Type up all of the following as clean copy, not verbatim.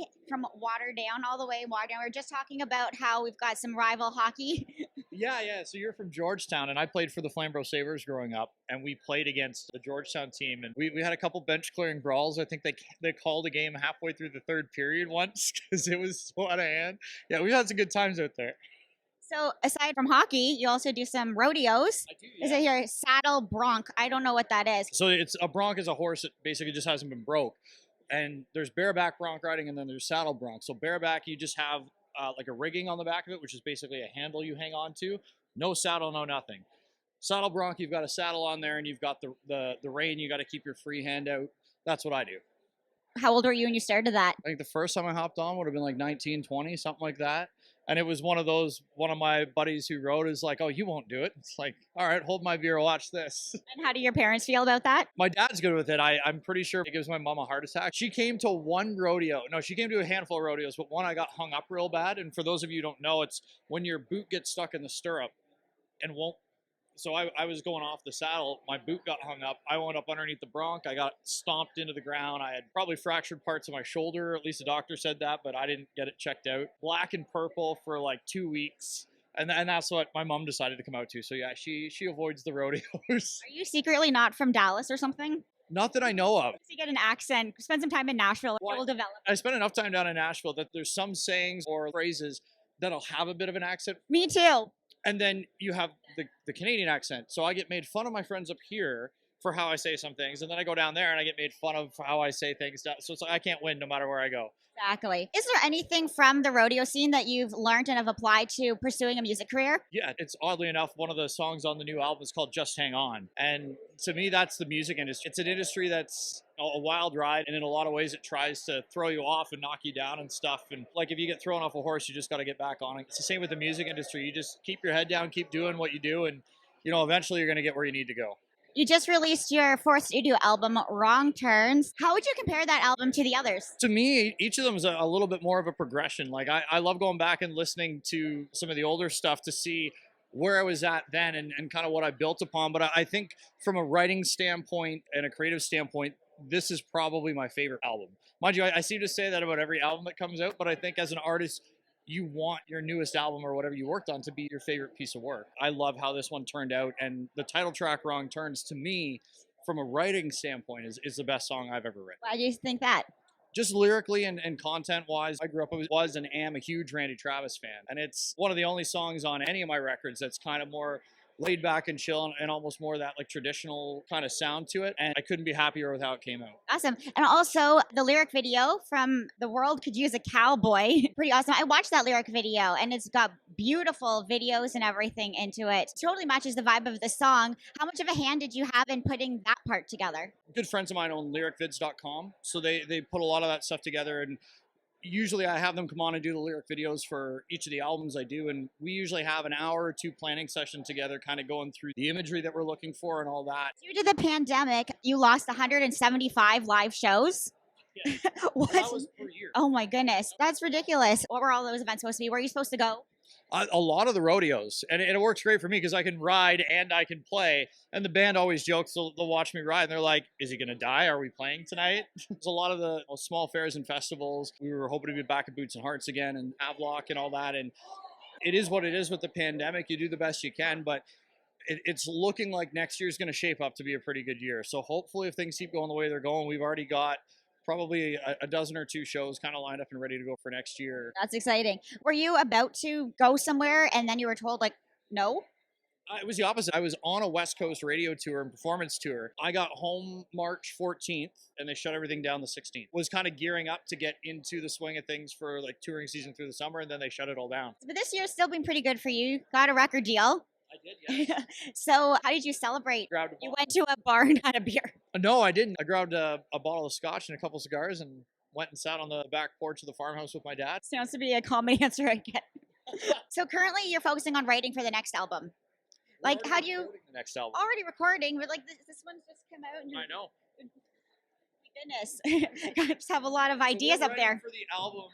I from Water Down, all the way Water Down. We were just talking about how we've got some rival hockey. Yeah, yeah. So you're from Georgetown, and I played for the Flamborough Sabres growing up, and we played against the Georgetown team, and we had a couple bench clearing brawls. I think they called a game halfway through the third period once because it was so out of hand. Yeah, we had some good times out there. So aside from hockey, you also do some rodeos. I do. Is it here saddle bronc? I don't know what that is. So it's a bronc is a horse that basically just hasn't been broke, and there's bareback bronc riding, and then there's saddle bronc. So bareback, you just have like a rigging on the back of it, which is basically a handle you hang on to. No saddle, no nothing. Saddle bronc, you've got a saddle on there, and you've got the rein. You got to keep your free hand out. That's what I do. How old were you when you started that? I think the first time I hopped on would have been like 19, 20, something like that. And it was one of my buddies who rode is like, oh, you won't do it. It's like, all right, hold my beer, watch this. And how do your parents feel about that? My dad's good with it. I'm pretty sure it gives my mom a heart attack. She came to one rodeo. No, she came to a handful of rodeos, but one I got hung up real bad. And for those of you who don't know, it's when your boot gets stuck in the stirrup and won't. So I was going off the saddle. My boot got hung up. I went up underneath the bronc. I got stomped into the ground. I had probably fractured parts of my shoulder. At least the doctor said that, but I didn't get it checked out. Black and purple for like 2 weeks. And that's what my mom decided to come out to. So yeah, she avoids the rodeos. Are you secretly not from Dallas or something? Not that I know of. So you get an accent, spend some time in Nashville, it will develop. I spent enough time down in Nashville that there's some sayings or phrases that'll have a bit of an accent. Me too. And then you have the Canadian accent. So I get made fun of my friends up here for how I say some things. And then I go down there and I get made fun of for how I say things. So it's like I can't win no matter where I go. Exactly. Is there anything from the rodeo scene that you've learned and have applied to pursuing a music career? Yeah, it's oddly enough, one of the songs on the new album is called Just Hang On. And to me, that's the music industry. It's an industry that's a wild ride. And in a lot of ways, it tries to throw you off and knock you down and stuff. And like if you get thrown off a horse, you just got to get back on it. It's the same with the music industry. You just keep your head down, keep doing what you do. And, eventually you're going to get where you need to go. You just released your fourth studio album, Wrong Turns. How would you compare that album to the others? To me, each of them is a little bit more of a progression. Like I love going back and listening to some of the older stuff to see where I was at then and kind of what I built upon. But I think from a writing standpoint and a creative standpoint, this is probably my favorite album. Mind you, I seem to say that about every album that comes out, but I think as an artist, you want your newest album or whatever you worked on to be your favorite piece of work. I love how this one turned out, and the title track, Wrong Turns, to me, from a writing standpoint, is the best song I've ever written. Why do you think that? Just lyrically and content-wise, I grew up, was and am a huge Randy Travis fan, and it's one of the only songs on any of my records that's kind of more laid back and chill and almost more that like traditional kind of sound to it. And I couldn't be happier with how it came out. Awesome. And also the lyric video from The World Could Use a Cowboy. Pretty awesome. I watched that lyric video and it's got beautiful videos and everything into it. Totally matches the vibe of the song. How much of a hand did you have in putting that part together? Good friends of mine own lyricvids.com. So they put a lot of that stuff together, and usually I have them come on and do the lyric videos for each of the albums I do. And we usually have an hour or two planning session together, kind of going through the imagery that we're looking for and all that. Due to the pandemic, you lost 175 live shows. Yeah. What? That was per year. Oh my goodness. That's ridiculous. What were all those events supposed to be? Where are you supposed to go? A lot of the rodeos, and it works great for me because I can ride and I can play, and the band always jokes, they'll watch me ride and they're like, is he gonna die? Are we playing tonight? There's a lot of the small fairs and festivals. We were hoping to be back at Boots and Hearts again and Havelock and all that, and it is what it is with the pandemic. You do the best you can, but it's looking like next year is going to shape up to be a pretty good year. So hopefully if things keep going the way they're going, we've already got probably a dozen or two shows kind of lined up and ready to go for next year. That's exciting. Were you about to go somewhere and then you were told like, no? It was the opposite. I was on a West Coast radio tour and performance tour. I got home March 14th and they shut everything down the 16th. Was kind of gearing up to get into the swing of things for like touring season through the summer, and then they shut it all down. But this year's still been pretty good for you. Got a record deal. I did, yes. So how did you celebrate? You went to a bar and had a beer. No, I didn't. I grabbed a bottle of scotch and a couple cigars and went and sat on the back porch of the farmhouse with my dad. Sounds to be a common answer I get. So currently you're focusing on writing for the next album. Like how do you... The next album. Already recording, but like this one's just come out. And I know. My goodness. Just have a lot of ideas up there. For the album.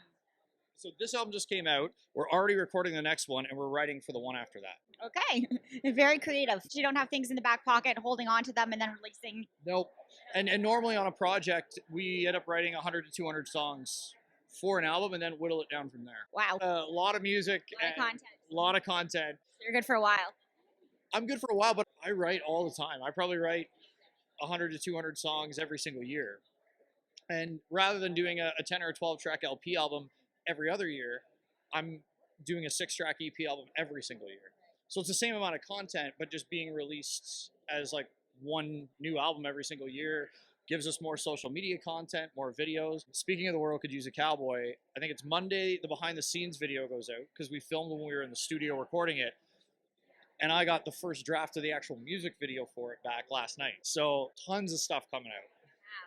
So this album just came out. We're already recording the next one, and we're writing for the one after that. Okay. Very creative. You don't have things in the back pocket, holding on to them, and then releasing. Nope. And normally on a project, we end up writing 100 to 200 songs for an album and then whittle it down from there. Wow. A lot of music, A lot of content. a lot of content. You're good for a while. I'm good for a while, but I write all the time. I probably write 100 to 200 songs every single year. And rather than doing a 10 or a 12 track LP album every other year, I'm doing a 6-track EP album every single year. So it's the same amount of content, but just being released as like one new album every single year gives us more social media content, more videos. Speaking of The World Could Use a Cowboy, I think it's Monday, the behind the scenes video goes out because we filmed when we were in the studio recording it. And I got the first draft of the actual music video for it back last night. So tons of stuff coming out.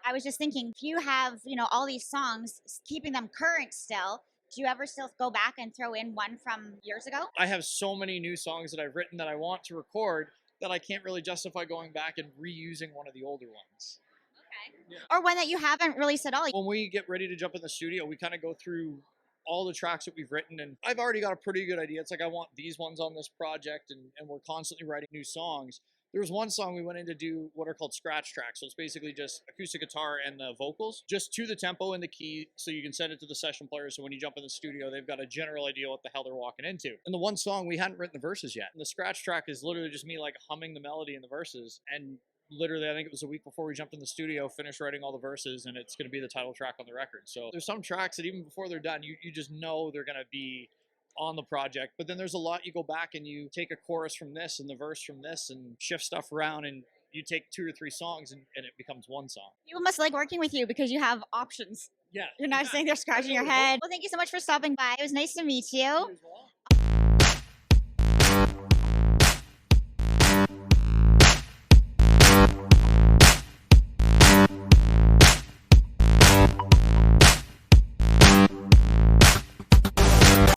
I was just thinking, if you have, all these songs, keeping them current still, do you ever still go back and throw in one from years ago? I have so many new songs that I've written that I want to record that I can't really justify going back and reusing one of the older ones. Okay. Yeah. Or one that you haven't released at all. When we get ready to jump in the studio, we kind of go through all the tracks that we've written, and I've already got a pretty good idea. It's like I want these ones on this project, and we're constantly writing new songs. There was one song we went in to do what are called scratch tracks. So it's basically just acoustic guitar and the vocals, just to the tempo and the key, so you can send it to the session player. So when you jump in the studio, they've got a general idea what the hell they're walking into. And the one song, we hadn't written the verses yet. And the scratch track is literally just me like humming the melody in the verses. And literally, I think it was a week before we jumped in the studio, finished writing all the verses, and it's going to be the title track on the record. So there's some tracks that even before they're done, you just know they're going to be on the project. But then there's a lot you go back and you take a chorus from this and the verse from this and shift stuff around, and you take 2 or 3 songs and it becomes one song. People must like working with you because you have options. Yeah. You're not sitting there scratching your head. Well, thank you so much for stopping by. It was nice to meet you.